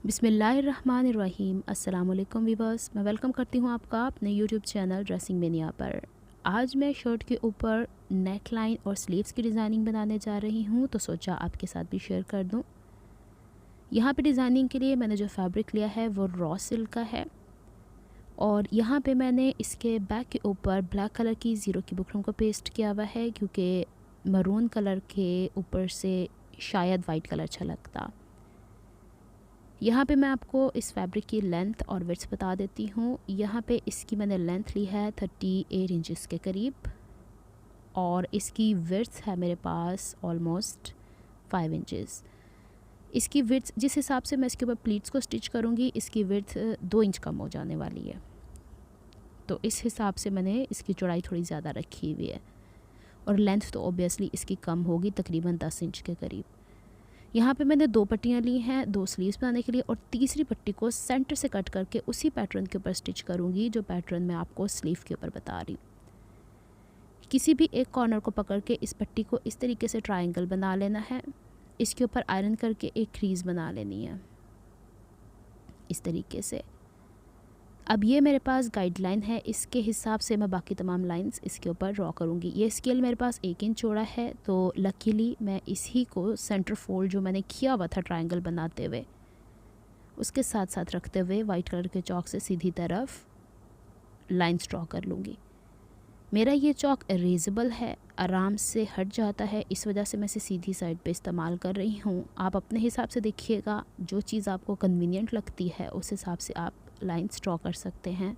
बिस्मिल्लाहिर्रहमानिर्रहीम। अस्सलाम वालेकुम वीवर्स, मैं वेलकम करती हूँ आपका अपने यूट्यूब चैनल ड्रेसिंग मेनिया पर। आज मैं शर्ट के ऊपर नेक लाइन और स्लीव्स की डिज़ाइनिंग बनाने जा रही हूँ, तो सोचा आपके साथ भी शेयर कर दूँ। यहाँ पे डिज़ाइनिंग के लिए मैंने जो फैब्रिक लिया है वो रॉ सिल्क का है, और यहाँ पे मैंने इसके बैक के ऊपर ब्लैक कलर की ज़ीरो की बुकरम को पेस्ट किया हुआ है, क्योंकि मरून कलर के ऊपर से शायद वाइट कलर अच्छा लगता। यहाँ पे मैं आपको इस फैब्रिक की लेंथ और विड्थ बता देती हूँ। यहाँ पे इसकी मैंने लेंथ ली है 38 इंचज़ के करीब, और इसकी विड्थ है मेरे पास ऑलमोस्ट 5 इंचज़। इसकी विड्थ जिस हिसाब से मैं इसके ऊपर प्लीट्स को स्टिच करूँगी, इसकी विड्थ 2 इंच कम हो जाने वाली है, तो इस हिसाब से मैंने इसकी चौड़ाई थोड़ी ज़्यादा रखी हुई है, और लेंथ तो ऑब्वियसली इसकी कम होगी, तकरीबन 10 इंच के करीब। यहाँ पे मैंने 2 पट्टियाँ ली हैं 2 स्लीव्स बनाने के लिए, और तीसरी पट्टी को सेंटर से कट करके उसी पैटर्न के ऊपर स्टिच करूँगी जो पैटर्न मैं आपको स्लीव के ऊपर बता रही हूँ। किसी भी एक कॉर्नर को पकड़ के इस पट्टी को इस तरीके से ट्रायंगल बना लेना है। इसके ऊपर आयरन करके एक क्रीज़ बना लेनी है इस तरीके से। अब ये मेरे पास गाइडलाइन है, इसके हिसाब से मैं बाकी तमाम लाइंस इसके ऊपर ड्रॉ करूँगी। ये स्केल मेरे पास 1 इंच चौड़ा है, तो लकीली मैं इसी को सेंटर फोल्ड जो मैंने किया हुआ था ट्रायंगल बनाते हुए, उसके साथ साथ रखते हुए वाइट कलर के चॉक से सीधी तरफ लाइंस ड्रॉ कर लूँगी। मेरा ये चॉक इरेजेबल है, आराम से हट जाता है, इस वजह से मैं इसे सीधी साइड पे इस्तेमाल कर रही हूँ। आप अपने हिसाब से देखिएगा, जो चीज़ आपको कन्वीनियंट लगती है उस हिसाब से आप लाइंस ड्रॉ कर सकते हैं।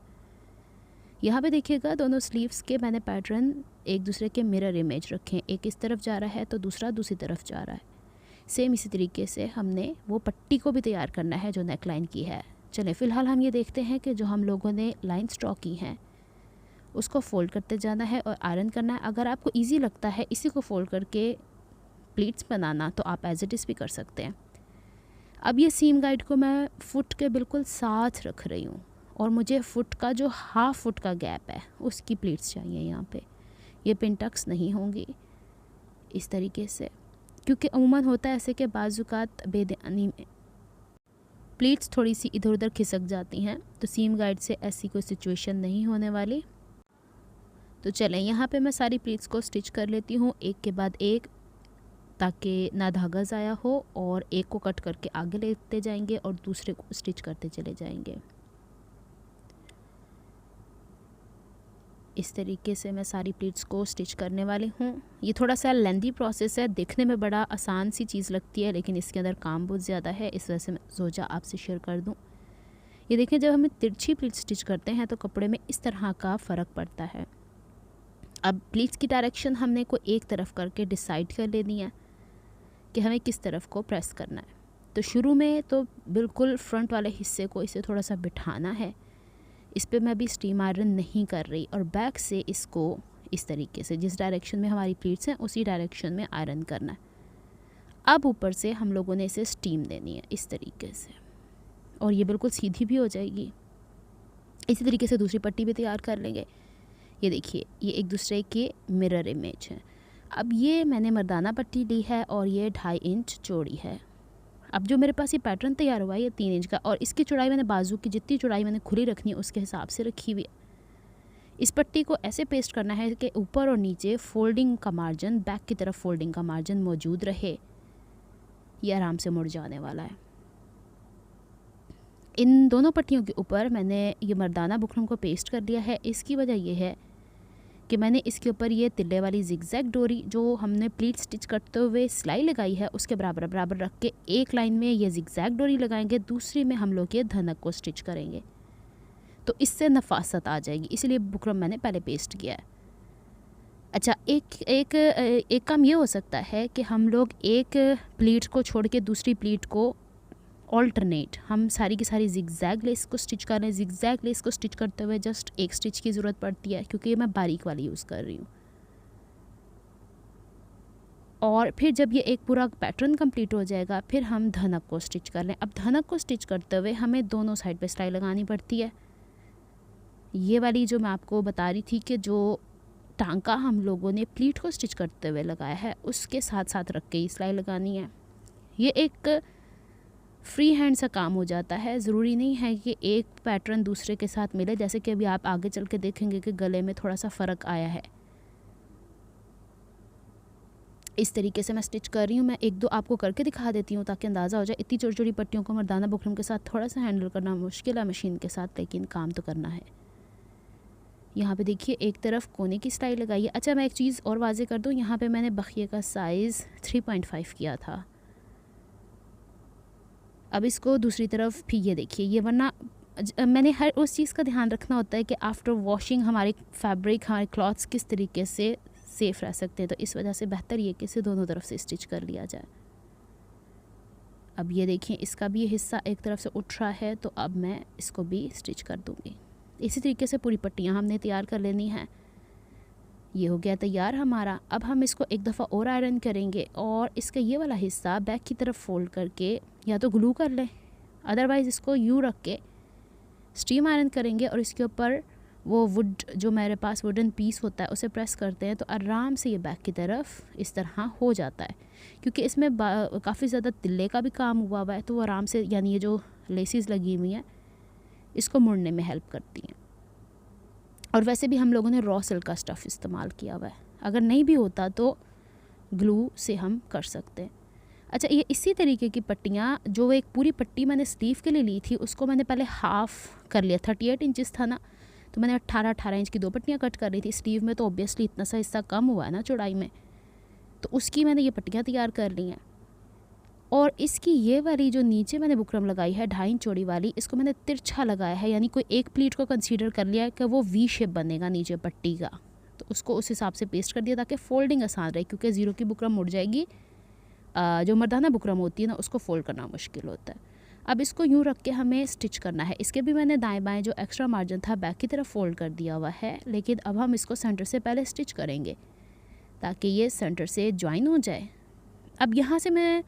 यहाँ पे देखिएगा दोनों स्लीव्स के मैंने पैटर्न एक दूसरे के मिरर इमेज रखे, एक इस तरफ जा रहा है तो दूसरा दूसरी तरफ जा रहा है। सेम इसी तरीके से हमने वो पट्टी को भी तैयार करना है जो नेक लाइन की है। चलें फ़िलहाल हम ये देखते हैं कि जो हम लोगों ने लाइंस ड्रॉ की हैं उसको फ़ोल्ड करते जाना है और आयरन करना है। अगर आपको ईजी लगता है इसी को फ़ोल्ड करके प्लीट्स बनाना, तो आप एज इट इज़ भी कर सकते हैं। अब ये सीम गाइड को मैं फुट के बिल्कुल साथ रख रही हूँ, और मुझे फुट का जो हाफ फुट का गैप है उसकी प्लीट्स चाहिए। यहाँ पे ये पिन टक्स नहीं होंगी इस तरीके से, क्योंकि अमूमन होता है ऐसे कि बाजुकात बेदयानी में प्लीट्स थोड़ी सी इधर उधर खिसक जाती हैं, तो सीम गाइड से ऐसी कोई सिचुएशन नहीं होने वाली। तो चलें यहाँ पे मैं सारी प्लीट्स को स्टिच कर लेती हूँ एक के बाद एक, ताकि ना धागा ज़ाया हो, और एक को कट करके आगे लेते जाएंगे और दूसरे को स्टिच करते चले जाएंगे। इस तरीके से मैं सारी प्लीट्स को स्टिच करने वाली हूँ। ये थोड़ा सा लेंदी प्रोसेस है, देखने में बड़ा आसान सी चीज़ लगती है, लेकिन इसके अंदर काम बहुत ज़्यादा है, इस वजह से मैं सोचा आपसे शेयर कर दूँ। ये देखें, जब हमें तिरछी प्लीट्स स्टिच करते हैं तो कपड़े में इस तरह का फ़र्क पड़ता है। अब प्लीट्स की डायरेक्शन हमने को एक तरफ करके डिसाइड कर लेनी है कि हमें किस तरफ को प्रेस करना है। तो शुरू में तो बिल्कुल फ्रंट वाले हिस्से को इसे थोड़ा सा बिठाना है, इस पे मैं भी स्टीम आयरन नहीं कर रही, और बैक से इसको इस तरीके से जिस डायरेक्शन में हमारी प्लीट्स हैं उसी डायरेक्शन में आयरन करना है। अब ऊपर से हम लोगों ने इसे स्टीम देनी है इस तरीके से, और ये बिल्कुल सीधी भी हो जाएगी। इसी तरीके से दूसरी पट्टी भी तैयार कर लेंगे। ये देखिए, ये एक दूसरे के मिरर इमेज है। अब ये मैंने मर्दाना पट्टी ली है और ये 2.5 इंच चौड़ी है। अब जो मेरे पास ये पैटर्न तैयार हुआ है ये 3 इंच का, और इसकी चौड़ाई मैंने बाजू की जितनी चौड़ाई मैंने खुली रखनी है उसके हिसाब से रखी हुई है। इस पट्टी को ऐसे पेस्ट करना है कि ऊपर और नीचे फोल्डिंग का मार्जिन, बैक की तरफ फोल्डिंग का मार्जिन मौजूद रहे। ये आराम से मुड़ जाने वाला है। इन दोनों पट्टियों के ऊपर मैंने ये मर्दाना बुकरम को पेस्ट कर लिया है। इसकी वजह यह है कि मैंने इसके ऊपर ये तिल्ले वाली जिगजैग डोरी जो हमने प्लीट स्टिच करते हुए सिलाई लगाई है उसके बराबर बराबर रख के एक लाइन में ये जिगजैग डोरी लगाएंगे, दूसरी में हम लोग ये धनक को स्टिच करेंगे, तो इससे नफासत आ जाएगी, इसलिए बुकरम मैंने पहले पेस्ट किया है। अच्छा, एक काम ये हो सकता है कि हम लोग एक प्लीट को छोड़ के दूसरी प्लीट को ऑल्टरनेट हम सारी की सारी जिगजैग लेस को स्टिच कर रहे हैं। जिगजैग लेस को स्टिच करते हुए जस्ट एक स्टिच की ज़रूरत पड़ती है, क्योंकि मैं बारीक वाली यूज़ कर रही हूँ। और फिर जब ये एक पूरा पैटर्न कंप्लीट हो जाएगा फिर हम धनक को स्टिच कर लें। अब धनक को स्टिच करते हुए हमें दोनों साइड पे सिलाई लगानी पड़ती है। ये वाली जो मैं आपको बता रही थी कि जो टांका हम लोगों ने प्लीट को स्टिच करते हुए लगाया है उसके साथ साथ रख के ही सिलाई लगानी है। ये एक फ्री हैंड सा काम हो जाता है। ज़रूरी नहीं है कि एक पैटर्न दूसरे के साथ मिले, जैसे कि अभी आप आगे चल के देखेंगे कि गले में थोड़ा सा फ़र्क आया है। इस तरीके से मैं स्टिच कर रही हूँ। मैं एक दो आपको करके दिखा देती हूँ ताकि अंदाज़ा हो जाए। इतनी छोटी छोटी पट्टियों को मर्दाना बुकरम के साथ थोड़ा सा हैंडल करना मुश्किल है मशीन के साथ, लेकिन काम तो करना है। यहाँ पे देखिए एक तरफ कोने की सिलाई लगाई है। अच्छा, मैं एक चीज़ और वाज़े कर दूँ, यहाँ पे मैंने बखिए का साइज़ 3.5 किया था। अब इसको दूसरी तरफ भी ये देखिए, ये वरना मैंने हर उस चीज़ का ध्यान रखना होता है कि आफ्टर वॉशिंग हमारे फैब्रिक, हमारे क्लॉथ्स किस तरीके से सेफ़ रह सकते हैं, तो इस वजह से बेहतर ये कि इसे दोनों तरफ से स्टिच कर लिया जाए। अब ये देखिए इसका भी ये हिस्सा एक तरफ से उठ रहा है, तो अब मैं इसको भी स्टिच कर दूँगी। इसी तरीके से पूरी पट्टियाँ हमने तैयार कर लेनी हैं। ये हो गया तैयार हमारा। अब हम इसको एक दफ़ा और आयरन करेंगे और इसका ये वाला हिस्सा बैक की तरफ फ़ोल्ड करके या तो ग्लू कर लें, अदरवाइज़ इसको यूँ रख के स्टीम आयरन करेंगे और इसके ऊपर वो वुड जो मेरे पास वुडन पीस होता है उसे प्रेस करते हैं, तो आराम से ये बैक की तरफ इस तरह हो जाता है। क्योंकि इसमें काफ़ी ज़्यादा तिल्ले का भी काम हुआ है, तो वो आराम से, यानी ये जो लेसिस लगी हुई हैं इसको मुड़ने में हेल्प करती हैं। और वैसे भी हम लोगों ने रॉ सिल्क का स्टफ़ इस्तेमाल किया हुआ है, अगर नहीं भी होता तो ग्लू से हम कर सकते हैं। अच्छा, ये इसी तरीके की पट्टियाँ, जो एक पूरी पट्टी मैंने स्लीव के लिए ली थी उसको मैंने पहले हाफ़ कर लिया। 38 इंचज़ था ना, तो मैंने 18 इंच की 2 पट्टियाँ कट कर रही थी। स्लीव में तो ऑब्वियसली इतना सा हिस्सा कम हुआ है ना चौड़ाई में, तो उसकी मैंने ये पट्टियाँ तैयार कर ली हैं। और इसकी ये वाली जो नीचे मैंने बुकरम लगाई है 2.5 इंच चौड़ी वाली, इसको मैंने तिरछा लगाया है, यानी कोई एक प्लीट को कंसीडर कर लिया है कि वो वी शेप बनेगा नीचे पट्टी का, तो उसको उस हिसाब से पेस्ट कर दिया ताकि फ़ोल्डिंग आसान रहे, क्योंकि ज़ीरो की बुकरम मुड़ जाएगी। जो मर्दाना बुकरम होती है ना उसको फ़ोल्ड करना मुश्किल होता है। अब इसको यूँ रख के हमें स्टिच करना है। इसके भी मैंने दाएं बाएं जो एक्स्ट्रा मार्जिन था बैक की तरफ फ़ोल्ड कर दिया हुआ है, लेकिन अब हम इसको सेंटर से पहले स्टिच करेंगे ताकि ये सेंटर से ज्वाइन हो जाए। अब यहाँ से मैं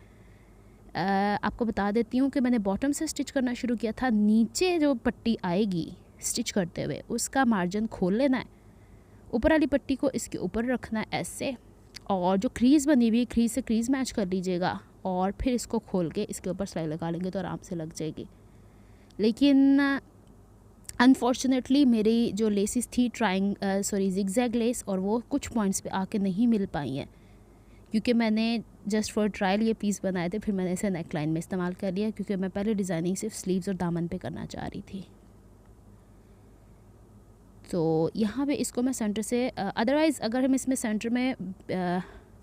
आपको बता देती हूँ कि मैंने बॉटम से स्टिच करना शुरू किया था। नीचे जो पट्टी आएगी स्टिच करते हुए उसका मार्जिन खोल लेना है, ऊपर वाली पट्टी को इसके ऊपर रखना है ऐसे, और जो क्रीज़ बनी हुई क्रीज़ से क्रीज़ मैच कर लीजिएगा और फिर इसको खोल के इसके ऊपर सिलाई लगा लेंगे तो आराम से लग जाएगी। लेकिन अनफॉर्चुनेटली मेरी जो लेसिस थी ज़िगज़ैग लेस, और वो कुछ पॉइंट्स पे आके नहीं मिल पाई हैं, क्योंकि मैंने जस्ट फॉर ट्रायल ये पीस बनाए थे, फिर मैंने इसे नेक लाइन में इस्तेमाल कर लिया, क्योंकि मैं पहले डिज़ाइनिंग सिर्फ स्लीव्स और दामन पे करना चाह रही थी। तो यहाँ पे इसको मैं सेंटर से, अदरवाइज़ अगर हम इसमें सेंटर में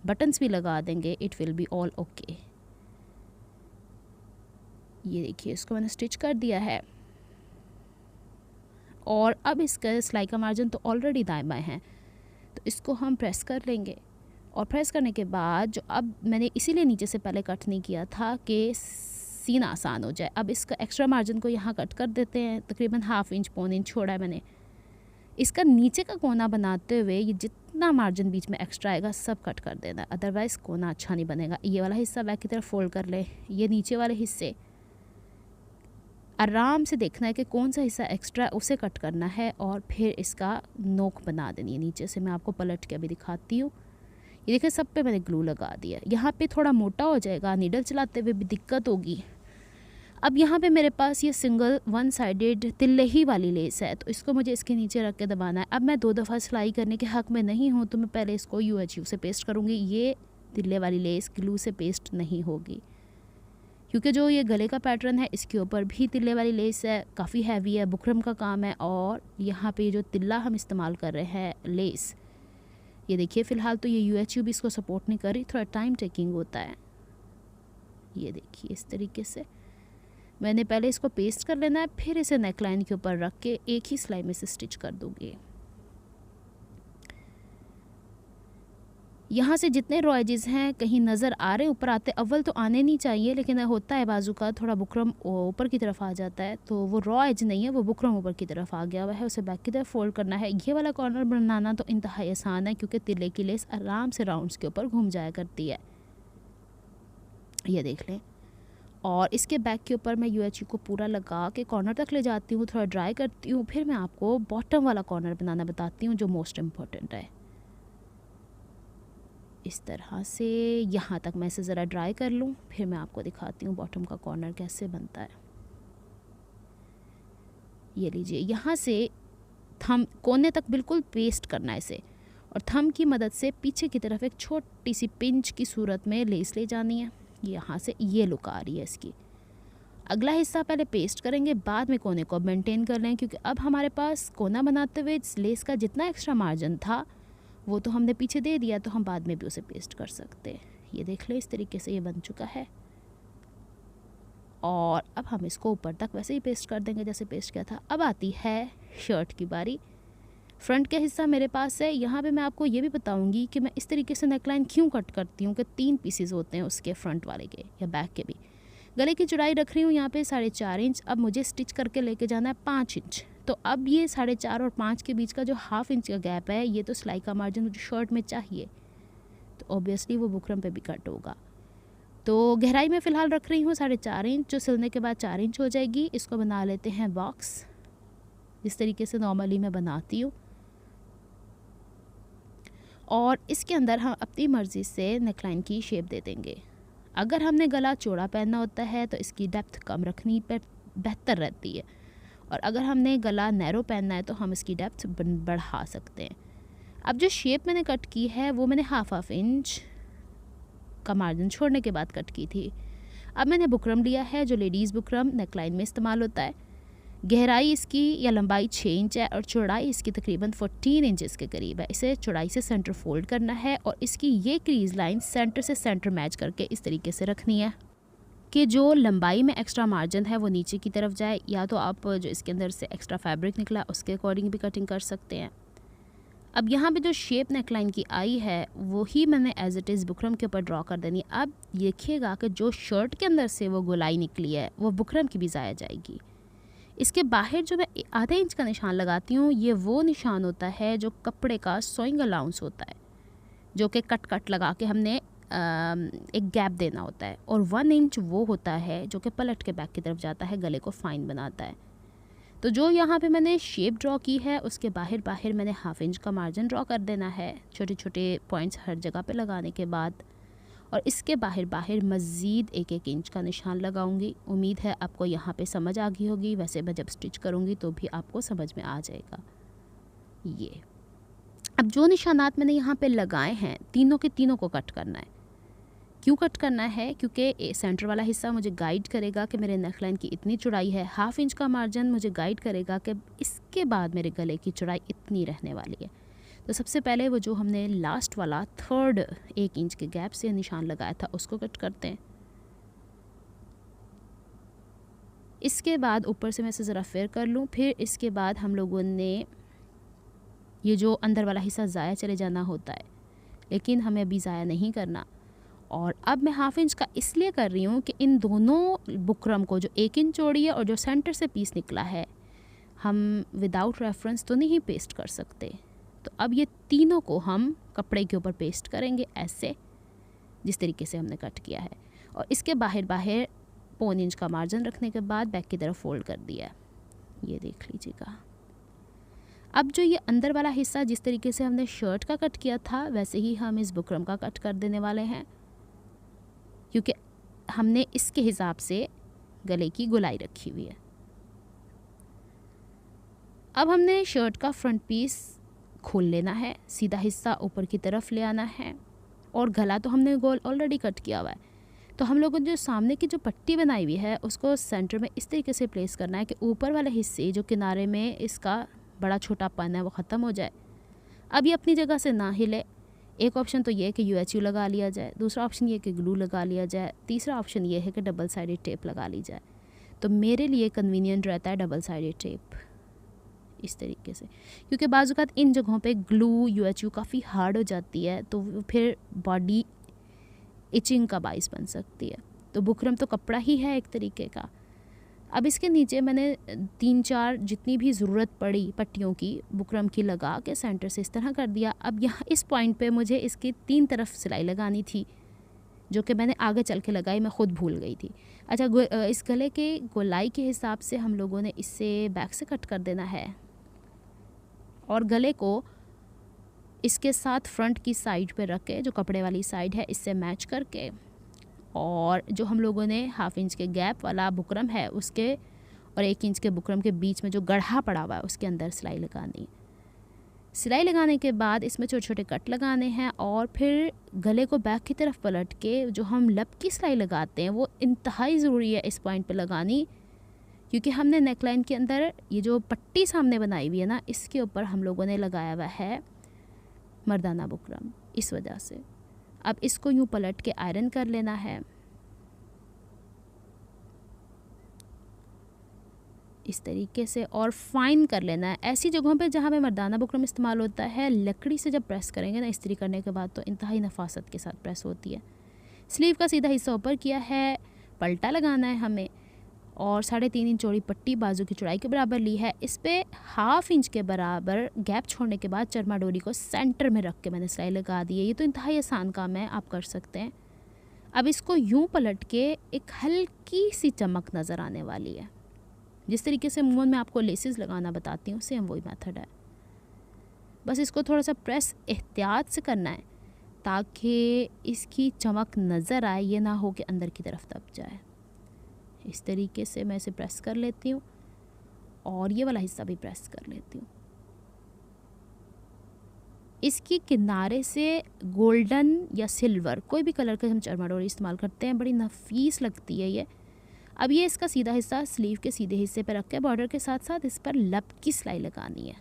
बटन्स भी लगा देंगे it will be all okay. ये देखिए इसको मैंने स्टिच कर दिया है, और अब इसका सिलाई का मार्जिन तो ऑलरेडी दाएं बाएं है, तो इसको हम प्रेस कर लेंगे। और प्रेस करने के बाद जो अब मैंने इसीलिए नीचे से पहले कट नहीं किया था कि सीना आसान हो जाए। अब इसका एक्स्ट्रा मार्जिन को यहाँ कट कर देते हैं, तकरीबन 1/2 इंच पौन इंच छोड़ा है मैंने। इसका नीचे का कोना बनाते हुए ये जितना मार्जिन बीच में एक्स्ट्रा आएगा सब कट कर देना, अदरवाइज़ कोना अच्छा नहीं बनेगा। ये वाला हिस्सा बैक की तरफ फोल्ड कर ले, ये नीचे वाले हिस्से आराम से देखना है कि कौन सा हिस्सा एक्स्ट्रा है उसे कट करना है, और फिर इसका नोक बना देनी है नीचे से। मैं आपको पलट के अभी दिखाती हूँ। ये देखिए सब पे मैंने ग्लू लगा दिया। यहाँ पे थोड़ा मोटा हो जाएगा, नीडल चलाते हुए भी दिक्कत होगी। अब यहाँ पे मेरे पास ये सिंगल 1 साइडेड तिल्ले ही वाली लेस है, तो इसको मुझे इसके नीचे रख के दबाना है। अब मैं 2 दफ़ा सिलाई करने के हक़ में नहीं हूँ, तो मैं पहले इसको UHU से पेस्ट करूँगी। ये तिल्ले वाली लेस ग्लू से पेस्ट नहीं होगी, क्योंकि जो ये गले का पैटर्न है इसके ऊपर भी तिल्ले वाली लेस है, काफ़ी हैवी है, बुकरम का काम है। और यहाँ पे जो तिल्ला हम इस्तेमाल कर रहे हैं लेस, ये देखिए फ़िलहाल तो ये UHU भी इसको सपोर्ट नहीं कर रही, थोड़ा टाइम टेकिंग होता है। ये देखिए इस तरीके से मैंने पहले इसको पेस्ट कर लेना है, फिर इसे नेक लाइन के ऊपर रख के एक ही सिलाई में से स्टिच कर दूँगी। यहाँ से जितने रॉ एजेस हैं कहीं नज़र आ रहे ऊपर आते, अव्वल तो आने नहीं चाहिए, लेकिन होता है बाजू का थोड़ा बुकरम ऊपर की तरफ आ जाता है, तो वो रॉ एज नहीं है, वो बुकरम ऊपर की तरफ आ गया हुआ है, उसे बैक की तरफ फोल्ड करना है। ये वाला कॉर्नर बनाना तो इंतहाई आसान है, क्योंकि तिल्ले की लेस आराम से राउंड्स के ऊपर घूम जाया करती है, ये देख लें। और इसके बैक के ऊपर मैं UHU को पूरा लगा के कॉर्नर तक ले जाती हूँ, थोड़ा ड्राई करती हूँ, फिर मैं आपको बॉटम वाला कॉर्नर बनाना बताती हूँ जो मोस्ट इम्पॉर्टेंट है। इस तरह से यहाँ तक मैं इसे ज़रा ड्राई कर लूँ, फिर मैं आपको दिखाती हूँ बॉटम का कॉर्नर कैसे बनता है। ये लीजिए, यहाँ से थंब कोने तक बिल्कुल पेस्ट करना है इसे, और थंब की मदद से पीछे की तरफ एक छोटी सी पिंच की सूरत में लेस ले जानी है। यहाँ से ये लुक आ रही है इसकी। अगला हिस्सा पहले पेस्ट करेंगे, बाद में कोने को मेंटेन कर लें, क्योंकि अब हमारे पास कोना बनाते हुए लेस का जितना एक्स्ट्रा मार्जिन था वो तो हमने पीछे दे दिया, तो हम बाद में भी उसे पेस्ट कर सकते हैं। ये देख लें, इस तरीके से ये बन चुका है। और अब हम इसको ऊपर तक वैसे ही पेस्ट कर देंगे जैसे पेस्ट किया था। अब आती है शर्ट की बारी। फ्रंट का हिस्सा मेरे पास है। यहाँ पे मैं आपको ये भी बताऊंगी कि मैं इस तरीके से नेकलाइन क्यों कट करती हूँ कि 3 पीसेस होते हैं उसके, फ्रंट वाले के या बैक के भी। गले की चौड़ाई रख रही हूँ यहाँ पे 4.5 इंच। अब मुझे स्टिच करके लेके जाना है 5 इंच। तो अब ये 4.5 और 5 के बीच का जो ½ इंच का गैप है, ये तो सिलाई का मार्जिन मुझे शर्ट में चाहिए, तो ऑब्वियसली वो बुकरम पे भी कट होगा। तो गहराई में फ़िलहाल रख रही हूँ 4.5 इंच, जो सिलने के बाद 4 इंच हो जाएगी। इसको बना लेते हैं बॉक्स, जिस तरीके से नॉर्मली मैं बनाती हूँ। और इसके अंदर हम अपनी मर्ज़ी से नेकलाइन की शेप दे देंगे। अगर हमने गला चौड़ा पहनना होता है तो इसकी डेप्थ कम रखनी पर बेहतर रहती है, और अगर हमने गला नैरो पहनना है तो हम इसकी डेप्थ बढ़ा सकते हैं। अब जो शेप मैंने कट की है वो मैंने ½ इंच का मार्जिन छोड़ने के बाद कट की थी। अब मैंने बुकरम लिया है, जो लेडीज़ बुकरम नेकलाइन में इस्तेमाल होता है। गहराई इसकी या लंबाई 6 इंच है और चौड़ाई इसकी तकरीबन 14 इंचेस के करीब है। इसे चौड़ाई से सेंटर फोल्ड करना है और इसकी ये क्रीज लाइन सेंटर से सेंटर मैच करके इस तरीके से रखनी है कि जो लंबाई में एक्स्ट्रा मार्जिन है वो नीचे की तरफ जाए, या तो आप जो इसके अंदर से एक्स्ट्रा फैब्रिक निकला उसके अकॉर्डिंग भी कटिंग कर सकते हैं। अब यहाँ पे जो शेप नेकलाइन की आई है वही मैंने एज इट इज़ बुकरम के ऊपर ड्रॉ कर देनी है। अब देखिएगा कि जो शर्ट के अंदर से वो गोलाई निकली है वो बुकरम की भी ज़ाया जाएगी। इसके बाहर जो मैं ½ इंच का निशान लगाती हूँ, ये वो निशान होता है जो कपड़े का सोइंग अलाउंस होता है, जो कि कट लगा के हमने एक गैप देना होता है, और 1 इंच वो होता है जो कि पलट के बैक की तरफ जाता है, गले को फाइन बनाता है। तो जो यहाँ पे मैंने शेप ड्रॉ की है उसके बाहर मैंने ½ इंच का मार्जिन ड्रॉ कर देना है, छोटे छोटे पॉइंट्स हर जगह पे लगाने के बाद। और इसके बाहर मज़ीद 1-1 इंच का निशान लगाऊंगी। उम्मीद है आपको यहाँ पे समझ आ गई होगी, वैसे मैं जब स्टिच करूँगी तो भी आपको समझ में आ जाएगा। ये अब जो निशानात मैंने यहाँ पे लगाए हैं तीनों के तीनों को कट करना है। क्यों कट करना है? क्योंकि सेंटर वाला हिस्सा मुझे गाइड करेगा कि मेरे नेकलाइन की इतनी चौड़ाई है, ½ इंच का मार्जिन मुझे गाइड करेगा कि इसके बाद मेरे गले की चौड़ाई इतनी रहने वाली है। तो सबसे पहले वो जो हमने लास्ट वाला 3rd 1 इंच के गैप से निशान लगाया था उसको कट करते हैं। इसके बाद ऊपर से मैं इसे ज़रा फेयर कर लूँ। फिर इसके बाद हम लोगों ने ये जो अंदर वाला हिस्सा ज़ाया चले जाना होता है, लेकिन हमें अभी ज़ाया नहीं करना। और अब मैं ½ इंच का इसलिए कर रही हूँ कि इन दोनों बुकरम को, जो 1 इंच चौड़ी है और जो सेंटर से पीस निकला है, हम विदाउट रेफरेंस तो नहीं पेस्ट कर सकते। तो अब ये तीनों को हम कपड़े के ऊपर पेस्ट करेंगे ऐसे, जिस तरीके से हमने कट किया है। और इसके बाहर ½ इंच का मार्जिन रखने के बाद बैक की तरफ फोल्ड कर दिया। ये देख लीजिएगा। अब जो ये अंदर वाला हिस्सा जिस तरीके से हमने शर्ट का कट किया था वैसे ही हम इस बुकरम का कट कर देने वाले हैं, क्योंकि हमने इसके हिसाब से गले की गोलाई रखी हुई है। अब हमने शर्ट का फ्रंट पीस खोल लेना है, सीधा हिस्सा ऊपर की तरफ ले आना है, और गला तो हमने गोल ऑलरेडी कट किया हुआ है। तो हम लोगों ने जो सामने की जो पट्टी बनाई हुई है उसको सेंटर में इस तरीके से प्लेस करना है कि ऊपर वाले हिस्से जो किनारे में इसका बड़ा छोटा पन है वो ख़त्म हो जाए। अब ये अपनी जगह से ना हिले। एक ऑप्शन तो ये है कि UHU लगा लिया जाए, दूसरा ऑप्शन ये है कि ग्लू लगा लिया जाए, तीसरा ऑप्शन ये है कि डबल साइडेड टेप लगा ली जाए। तो मेरे लिए कन्वीनियंट रहता है डबल साइडेड टेप, इस तरीके से, क्योंकि बाज़ औक़ात इन जगहों पे ग्लू UHU काफ़ी हार्ड हो जाती है तो फिर बॉडी इचिंग का बाइस बन सकती है। तो बुकरम तो कपड़ा ही है एक तरीके का। अब इसके नीचे मैंने 3-4 जितनी भी ज़रूरत पड़ी पट्टियों की बुकरम की लगा के सेंटर से इस तरह कर दिया। अब यहाँ इस पॉइंट पे मुझे इसकी 3 तरफ सिलाई लगानी थी, जो कि मैंने आगे चल के लगाई, मैं ख़ुद भूल गई थी। अच्छा, इस गले के गोलाई के हिसाब से हम लोगों ने इससे बैक से कट कर देना है, और गले को इसके साथ फ्रंट की साइड पे रख के, जो कपड़े वाली साइड है इससे मैच करके, और जो हम लोगों ने 1/2 इंच के गैप वाला बुकरम है उसके और 1 इंच के बुकरम के बीच में जो गढ़ा पड़ा हुआ है उसके अंदर सिलाई लगानी। सिलाई लगाने के बाद इसमें छोटे छोटे कट लगाने हैं और फिर गले को बैक की तरफ पलट के जो हम लब की सिलाई लगाते हैं वो इंतहाई ज़रूरी है इस पॉइंट पे लगानी, क्योंकि हमने नेकलाइन के अंदर ये जो पट्टी सामने बनाई हुई है ना, इसके ऊपर हम लोगों ने लगाया हुआ है मर्दाना बुकरम, इस वजह से। अब इसको यूँ पलट के आयरन कर लेना है इस तरीके से, और फाइन कर लेना है। ऐसी जगहों पे जहाँ पे मर्दाना बुकरम इस्तेमाल होता है, लकड़ी से जब प्रेस करेंगे ना इस्त्री करने के बाद, तो इंतहाई नफासत के साथ प्रेस होती है। स्लीव का सीधा हिस्सा ऊपर किया है, पलटा लगाना है हमें, और 3.5 इंच चौड़ी पट्टी बाजू की चौड़ाई के बराबर ली है। इस पर 1/2 इंच के बराबर गैप छोड़ने के बाद चरमा डोरी को सेंटर में रख के मैंने सिलाई लगा दी है। ये तो इंतहाई आसान काम है, आप कर सकते हैं। अब इसको यूँ पलट के एक हल्की सी चमक नज़र आने वाली है। जिस तरीके से मुंह में आपको लेसेस लगाना बताती हूँ, सेम वही मेथड है। बस इसको थोड़ा सा प्रेस एहतियात से करना है ताकि इसकी चमक नज़र आए, ये ना हो कि अंदर की तरफ दब जाए। इस तरीके से मैं इसे प्रेस कर लेती हूँ और ये वाला हिस्सा भी प्रेस कर लेती हूँ। इसकी किनारे से गोल्डन या सिल्वर कोई भी कलर का हम चरमा डोरी इस्तेमाल करते हैं, बड़ी नफीस लगती है ये। अब ये इसका सीधा हिस्सा स्लीव के सीधे हिस्से पर रख के बॉर्डर के साथ साथ इस पर लब की सिलाई लगानी है।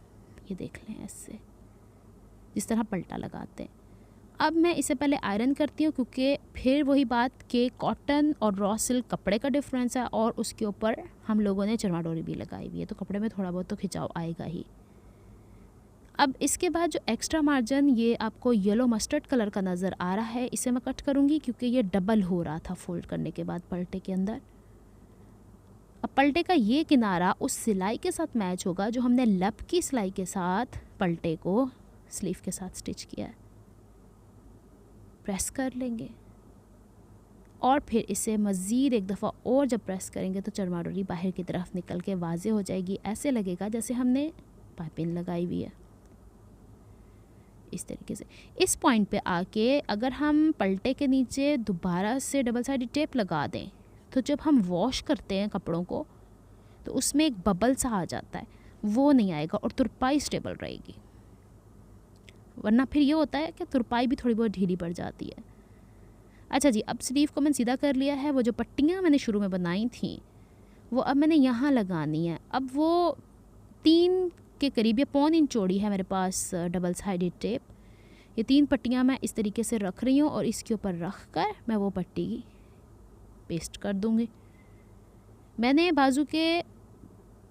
ये देख लें ऐसे, जिस तरह पलटा लगाते हैं। अब मैं इसे पहले आयरन करती हूँ, क्योंकि फिर वही बात कि कॉटन और रॉ सिल्क कपड़े का डिफरेंस है और उसके ऊपर हम लोगों ने चरमा डोरी भी लगाई हुई है, तो कपड़े में थोड़ा बहुत तो खिंचाव आएगा ही। अब इसके बाद जो एक्स्ट्रा मार्जिन ये आपको येलो मस्टर्ड कलर का नज़र आ रहा है, इसे मैं कट करूँगी क्योंकि ये डबल हो रहा था फोल्ड करने के बाद पलटे के अंदर। अब पलटे का ये किनारा उस सिलाई के साथ मैच होगा जो हमने लब की सिलाई के साथ पलटे को स्लीव के साथ स्टिच किया है। प्रेस कर लेंगे और फिर इसे मज़ीद एक दफ़ा और जब प्रेस करेंगे तो चरमा डोरी बाहर की तरफ निकल के वाज़े हो जाएगी। ऐसे लगेगा जैसे हमने पाइपिंग लगाई हुई है। इस तरीके से इस पॉइंट पे आके अगर हम पलटे के नीचे दोबारा से डबल साइडेड टेप लगा दें तो जब हम वॉश करते हैं कपड़ों को तो उसमें एक बबल सा आ जाता है, वो नहीं आएगा और तुरपाई स्टेबल रहेगी। वरना फिर ये होता है कि तुरपाई भी थोड़ी बहुत ढीली पड़ जाती है। अच्छा जी, अब स्लीव को मैंने सीधा कर लिया है। वो जो पट्टियाँ मैंने शुरू में बनाई थी वो अब मैंने यहाँ लगानी है। अब वो 3 के करीब, या 1.25 इंच चौड़ी है मेरे पास डबल साइडेड टेप। ये 3 पट्टियाँ मैं इस तरीके से रख रही हूँ और इसके ऊपर रख कर मैं वो पट्टी पेस्ट कर दूँगी। मैंने बाजू के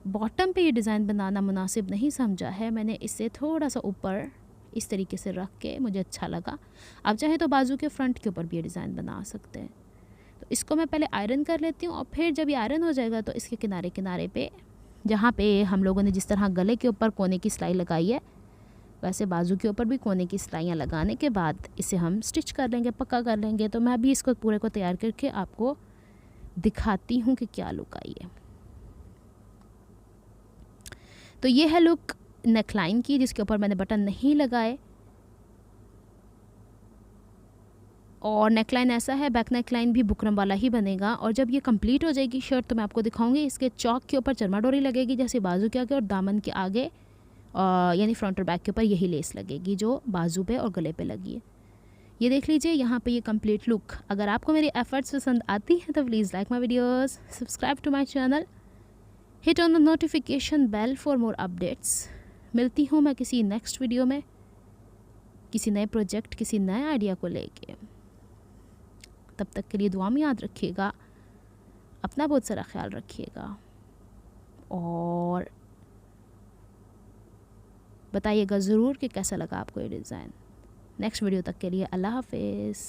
बॉटम पे ये डिज़ाइन बनाना मुनासिब नहीं समझा है, मैंने इसे थोड़ा सा ऊपर इस तरीके से रख के मुझे अच्छा लगा। आप चाहे तो बाजू के फ्रंट के ऊपर भी ये डिज़ाइन बना सकते हैं। तो इसको मैं पहले आयरन कर लेती हूँ और फिर जब ये आयरन हो जाएगा तो इसके किनारे किनारे पे, जहाँ पे हम लोगों ने जिस तरह गले के ऊपर कोने की सिलाई लगाई है, वैसे बाजू के ऊपर भी कोने की सिलाइयाँ लगाने के बाद इसे हम स्टिच कर लेंगे, पक्का कर लेंगे। तो मैं अभी इसको पूरे को तैयार करके आपको दिखाती हूँ कि क्या लुक आई है। तो ये है लुक नेकलाइन की, जिसके ऊपर मैंने बटन नहीं लगाए। और नेकलाइन ऐसा है, बैक नेकलाइन भी बुकरम वाला ही बनेगा। और जब ये कंप्लीट हो जाएगी शर्ट तो मैं आपको दिखाऊंगी। इसके चौक के ऊपर चरमा डोरी लगेगी जैसे बाजू के आगे, और दामन के आगे यानी फ्रंट और बैक के ऊपर यही लेस लगेगी जो बाजू पे और गले पे लगी है। ये देख लीजिए यहाँ पे ये कंप्लीट लुक। अगर आपको मेरी एफर्ट्स पसंद आती हैं तो please like my videos, subscribe to my channel, hit on the notification bell for more updates. मिलती हूँ मैं किसी नेक्स्ट वीडियो में, किसी नए प्रोजेक्ट, किसी नए आइडिया को लेके। तब तक के लिए दुआ में याद रखिएगा, अपना बहुत सारा ख्याल रखिएगा और बताइएगा ज़रूर कि कैसा लगा आपको ये डिज़ाइन। नेक्स्ट वीडियो तक के लिए अल्लाह हाफिज़।